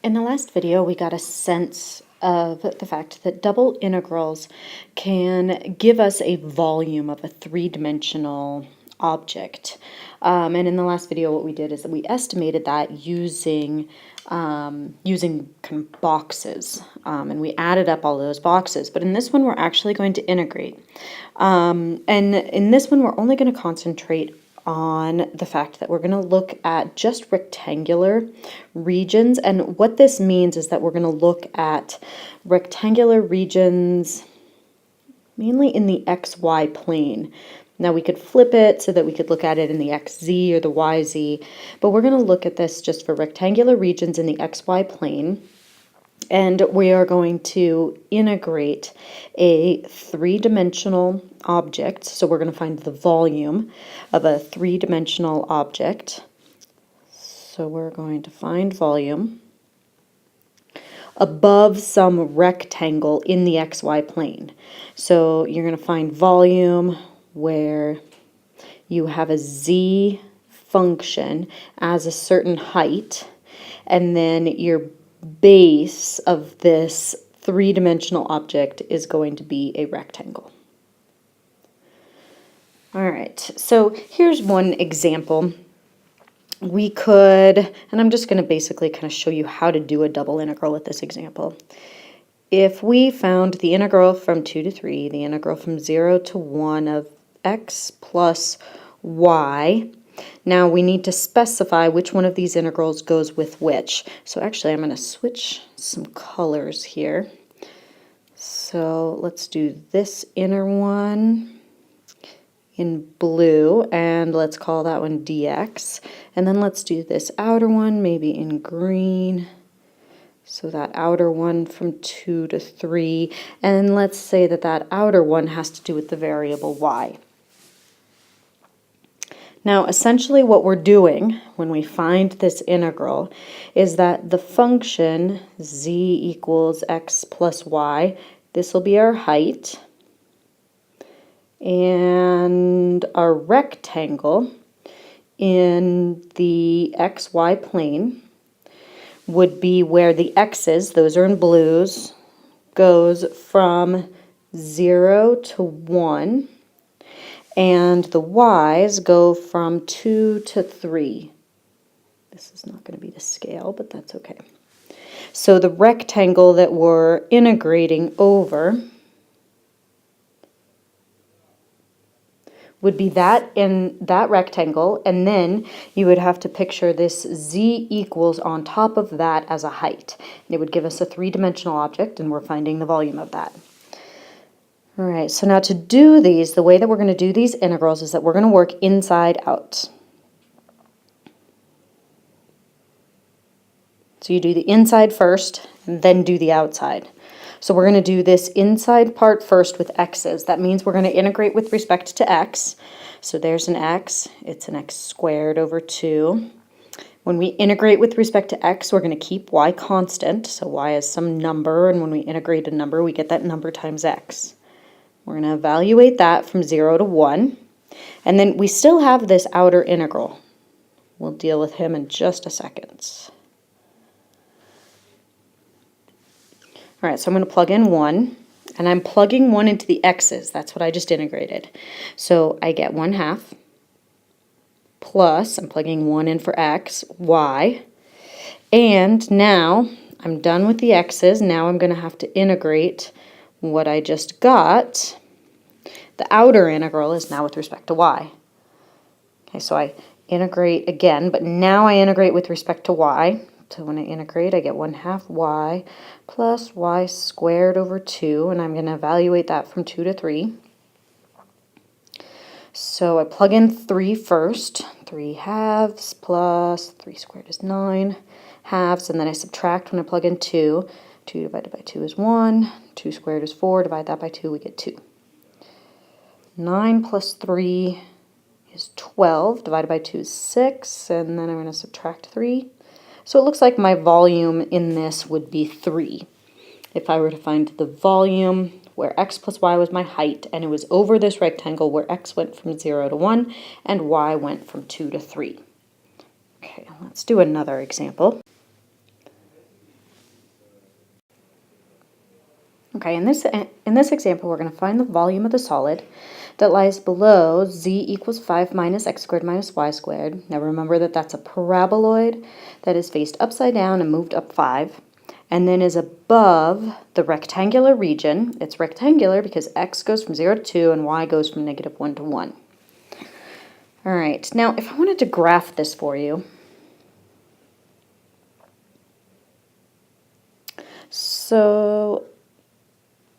In the last video, we got a sense of the fact that double integrals can give us a volume of a three-dimensional object. And in the last video, what we did is that we estimated that using kind of boxes, and we added up all those boxes. But in this one, we're actually going to integrate. And in this one, we're only going to concentrate on the fact that we're going to look at just rectangular regions. And what this means is that we're going to look at rectangular regions mainly in the XY plane. Now we could flip it so that we could look at it in the XZ or the YZ, but we're going to look at this just for rectangular regions in the XY plane. And we are going to integrate a three-dimensional object. So we're going to find the volume of a three-dimensional object. So we're going to find volume above some rectangle in the XY plane. So you're going to find volume where you have a z function as a certain height, and then your base of this three-dimensional object is going to be a rectangle. All right, so here's one example. We could, and I'm just going to basically kind of show you how to do a double integral with this example. If we found the integral from 2 to 3, the integral from 0 to 1 of x plus y, now we need to specify which one of these integrals goes with which. So actually I'm going to switch some colors here. So let's do this inner one in blue, and let's call that one dx. And then let's do this outer one maybe in green. So that outer one from 2 to 3. And let's say that that outer one has to do with the variable y. Now, essentially what we're doing when we find this integral is that the function z equals x plus y, this will be our height, and our rectangle in the xy plane would be where the x's, those are in blues, goes from 0 to 1. And the y's go from 2 to 3. This is not going to be the scale, but that's okay. So the rectangle that we're integrating over would be that in that rectangle, and then you would have to picture this z equals on top of that as a height. And it would give us a three-dimensional object, and we're finding the volume of that. All right, so now to do these, the way that we're going to do these integrals is that we're going to work inside out. So you do the inside first, and then do the outside. So we're going to do this inside part first with x's. That means we're going to integrate with respect to x. So there's an x. It's an x squared over 2. When we integrate with respect to x, we're going to keep y constant. So y is some number, and when we integrate a number, we get that number times x. We're going to evaluate that from 0 to 1. And then we still have this outer integral. We'll deal with him in just a second. All right, so I'm going to plug in 1. And I'm plugging 1 into the x's. That's what I just integrated. So I get 1/2 plus, I'm plugging 1 in for x, y. And now I'm done with the x's. Now I'm going to have to integrate what I just got. The outer integral is now with respect to y. Okay, so I integrate again, but now I integrate with respect to y. So when I integrate, I get 1/2 y plus y squared over 2, and I'm going to evaluate that from 2 to 3. So I plug in 3 first. 3/2 plus 3 squared is 9/2, and then I subtract when I plug in 2. 2 divided by 2 is 1. 2 squared is 4. Divide that by 2, we get 2. 9 plus 3 is 12. Divided by 2 is 6. And then I'm going to subtract 3. So it looks like my volume in this would be 3. If I were to find the volume where x plus y was my height, and it was over this rectangle where x went from 0 to 1 and y went from 2 to 3. Okay, let's do another example. Okay, in this example, we're going to find the volume of the solid that lies below z equals 5 minus x squared minus y squared. Now remember that that's a paraboloid that is faced upside down and moved up 5, and then is above the rectangular region. It's rectangular because x goes from 0 to 2 and y goes from -1 to 1. All right, now if I wanted to graph this for you, so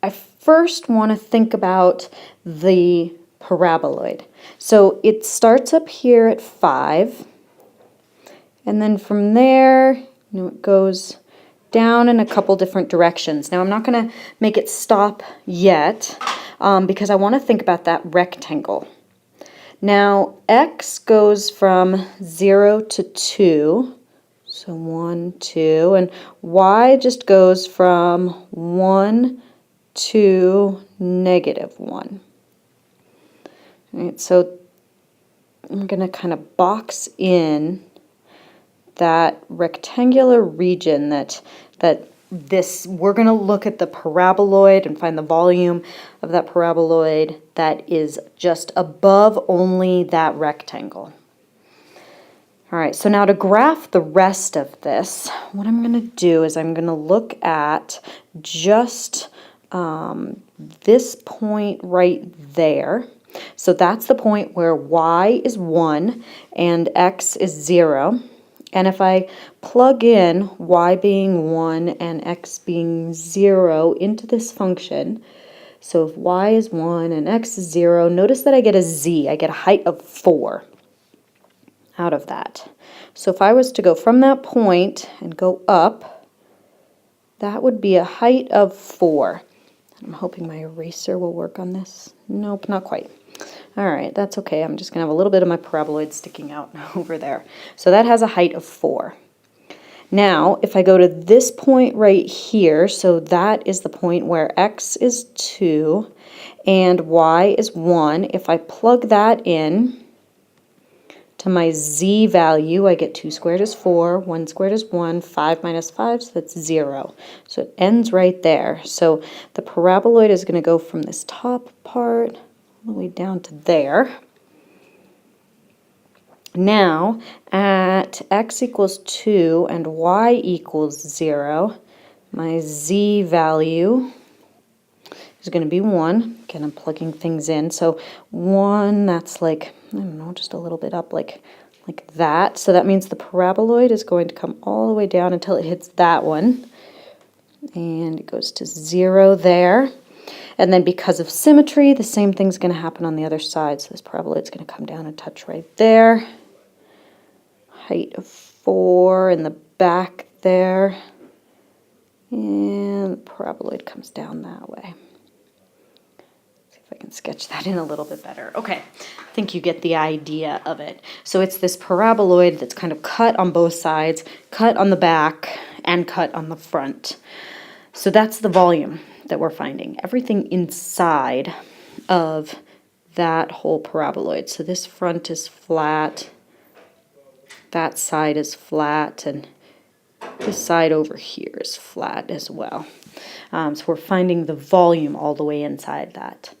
I first want to think about the paraboloid. So it starts up here at 5, and then from there, it goes down in a couple different directions. Now I'm not going to make it stop yet because I want to think about that rectangle. Now x goes from 0 to 2, so 1, 2, and y just goes from 1 to -1. All right, so I'm going to kind of box in that rectangular region that we're going to look at the paraboloid and find the volume of that paraboloid that is just above only that rectangle. All right, so now to graph the rest of this, what I'm going to do is I'm going to look at just this point right there. So that's the point where y is 1 and x is 0. And if I plug in y being 1 and x being 0 into this function, so if y is 1 and x is 0, notice that I get a z. I get a height of 4 out of that. So if I was to go from that point and go up, that would be a height of 4. I'm hoping my eraser will work on this. Nope, not quite. All right, that's okay. I'm just going to have a little bit of my paraboloid sticking out over there. So that has a height of 4. Now, if I go to this point right here, so that is the point where x is 2 and y is 1. If I plug that in to my z value, I get 2 squared is 4, 1 squared is 1, 5 minus 5, so that's 0. So it ends right there. So the paraboloid is going to go from this top part all the way down to there. Now, at x equals 2 and y equals 0, my z value is going to be 1. Again, I'm plugging things in. So 1, that's like, I don't know, just a little bit up like that. So that means the paraboloid is going to come all the way down until it hits that one. And it goes to 0 there. And then because of symmetry, the same thing's going to happen on the other side. So this paraboloid is going to come down and touch right there. Height of 4 in the back there. And the paraboloid comes down that way. I can sketch that in a little bit better. Okay, I think you get the idea of it. So it's this paraboloid that's kind of cut on both sides, cut on the back, and cut on the front. So that's the volume that we're finding. Everything inside of that whole paraboloid. So this front is flat, that side is flat, and this side over here is flat as well. So we're finding the volume all the way inside that.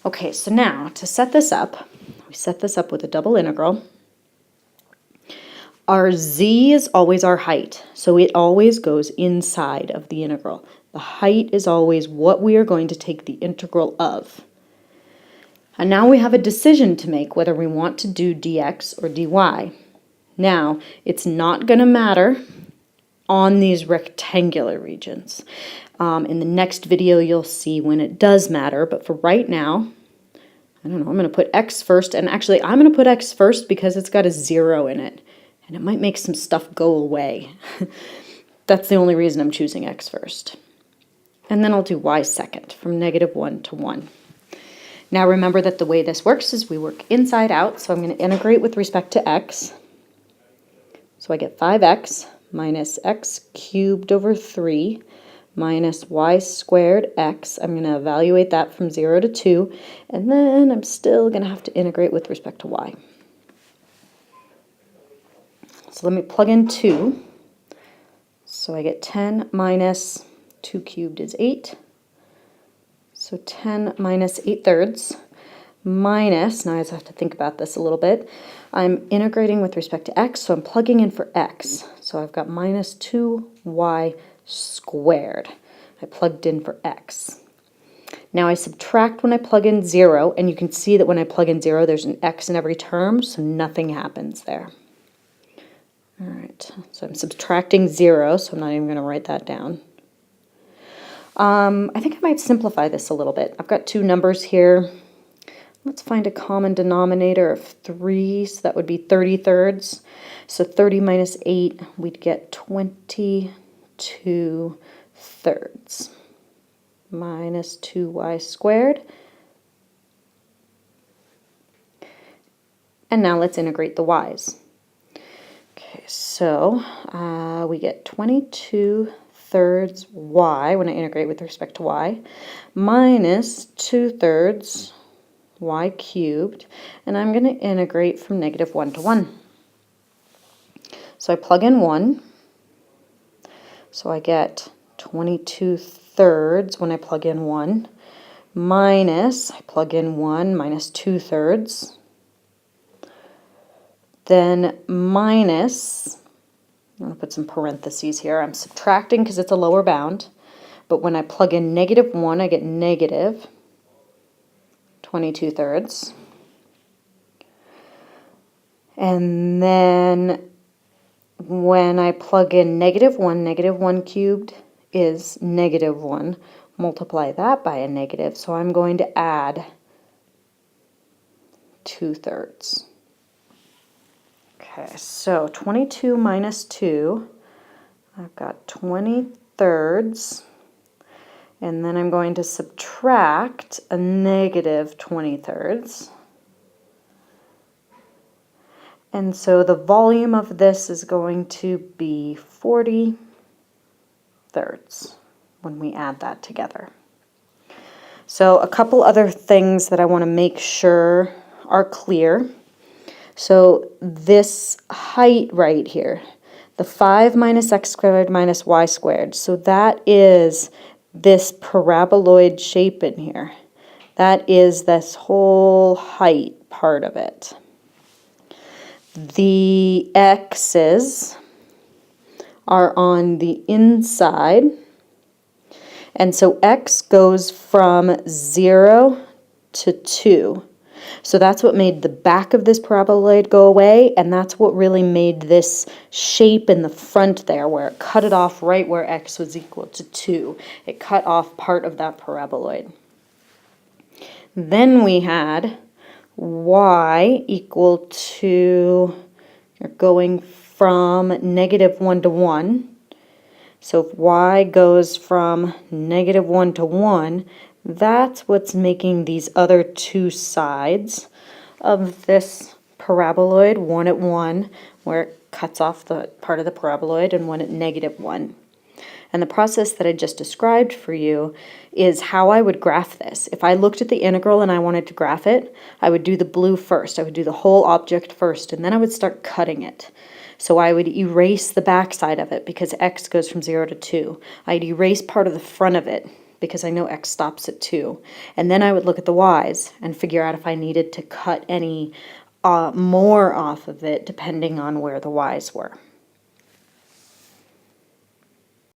Okay, so now to set this up, we set this up with a double integral. Our z is always our height, so it always goes inside of the integral. The height is always what we are going to take the integral of. And now we have a decision to make whether we want to do dx or dy. Now, it's not going to matter on these rectangular regions. In the next video, you'll see when it does matter, but for right now, I don't know, I'm going to put x first, and actually I'm going to put x first because it's got a 0 in it, and it might make some stuff go away. That's the only reason I'm choosing x first. And then I'll do y second, from -1 to 1. Now remember that the way this works is we work inside out, so I'm going to integrate with respect to x. So I get 5x minus x cubed over 3 minus y squared x. I'm going to evaluate that from 0 to 2, and then I'm still going to have to integrate with respect to y. So let me plug in 2. So I get 10 minus 2 cubed is 8, So 10 minus 8/3 minus, now I just have to think about this a little bit. I'm integrating with respect to x, so I'm plugging in for x. So I've got minus 2y squared. I plugged in for x. Now I subtract when I plug in 0, and you can see that when I plug in 0, there's an x in every term, so nothing happens there. All right, so I'm subtracting 0, so I'm not even going to write that down. I think I might simplify this a little bit. I've got two numbers here. Let's find a common denominator of 3, so that would be 30/3. So 30 minus 8, we'd get 22/3 minus 2y squared. And now let's integrate the y's. Okay, so we get 22/3 y when I integrate with respect to y, minus 2/3 y cubed, and I'm going to integrate from -1 to 1. So I plug in 1, so I get 22/3 when I plug in 1, minus, I plug in 1, minus 2/3, then minus, I'm going to put some parentheses here, I'm subtracting because it's a lower bound, but when I plug in -1, I get negative 22/3. And then when I plug in -1 cubed is -1. Multiply that by a negative, so I'm going to add 2/3. Okay, so 22 minus 2, I've got 20/3, and then I'm going to subtract a negative 20/3. And so the volume of this is going to be 40/3 when we add that together. So a couple other things that I want to make sure are clear. So this height right here, the 5 minus x squared minus y squared, so that is this paraboloid shape in here. That is this whole height part of it. The x's are on the inside, and so x goes from 0 to 2. So that's what made the back of this paraboloid go away, and that's what really made this shape in the front there, where it cut it off right where x was equal to 2. It cut off part of that paraboloid. Then we had y equal to, you're going from -1 to 1. So if y goes from -1 to 1, that's what's making these other two sides of this paraboloid, one at 1, where it cuts off the part of the paraboloid, and one at -1. And the process that I just described for you is how I would graph this. If I looked at the integral and I wanted to graph it, I would do the blue first. I would do the whole object first, and then I would start cutting it. So I would erase the back side of it because x goes from 0 to 2. I'd erase part of the front of it because I know x stops at 2. And then I would look at the y's and figure out if I needed to cut any more off of it depending on where the y's were.